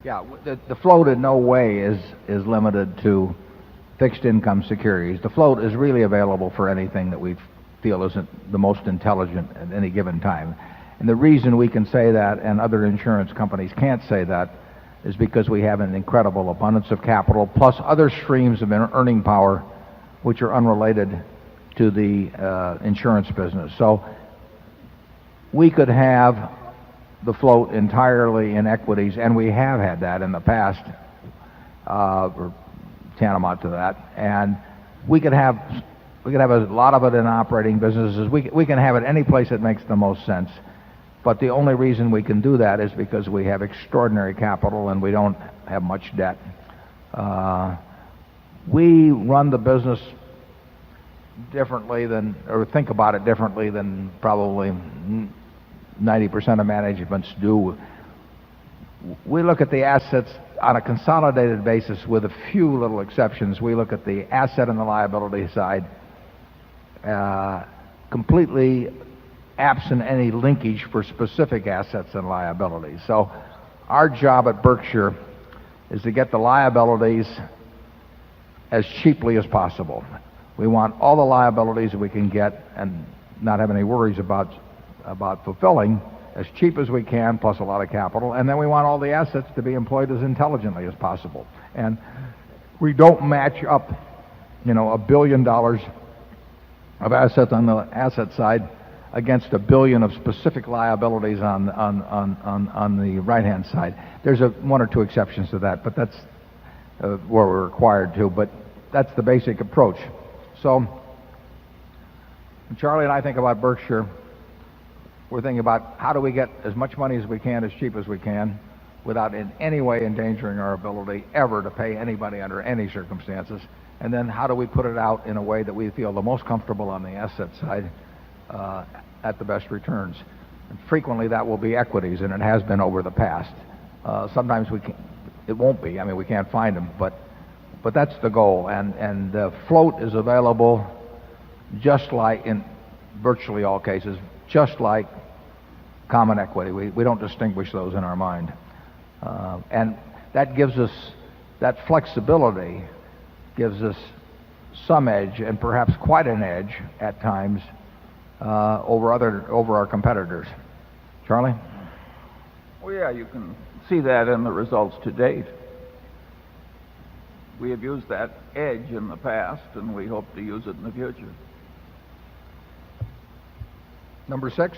Yeah, the float in no way is limited to fixed income securities. The float is really available for anything that we feel isn't the most intelligent at any given time. And the reason we can say that and other insurance companies can't say that is because we have an incredible abundance of capital plus other streams of earning power which are unrelated to the insurance business. So we could have the float entirely in equities, and we have had that in the past, or tantamount to that. And we could have a lot of it in operating businesses. We can have it any place that makes the most sense. But the only reason we can do that is because we have extraordinary capital and we don't have much debt. We run the business differently than, or think about it differently than probably 90% of managements do. We look at the assets on a consolidated basis with a few little exceptions. We look at the asset and the liability side completely absent any linkage for specific assets and liabilities. So our job at Berkshire is to get the liabilities as cheaply as possible. We want all the liabilities that we can get and not have any worries about fulfilling as cheap as we can, plus a lot of capital. And then we want all the assets to be employed as intelligently as possible. And we don't match up, $1 billion of assets on the asset side against $1 billion of specific liabilities on the right-hand side. There's one or two exceptions to that, but that's where we're required to. But that's the basic approach. So when Charlie and I think about Berkshire, we're thinking about how do we get as much money as we can, as cheap as we can, without in any way endangering our ability ever to pay anybody under any circumstances. And then how do we put it out in a way that we feel the most comfortable on the asset side at the best returns. And frequently that will be equities, and it has been over the past. Sometimes it won't be. I mean, we can't find them, but that's the goal. And the float is available just like in virtually all cases, just like common equity. We don't distinguish those in our mind. And that gives us, that flexibility gives us some edge, and perhaps quite an edge at times, over our competitors. Charlie? Well, yeah, you can see that in the results to date. We have used that edge in the past, and we hope to use it in the future. Number 6.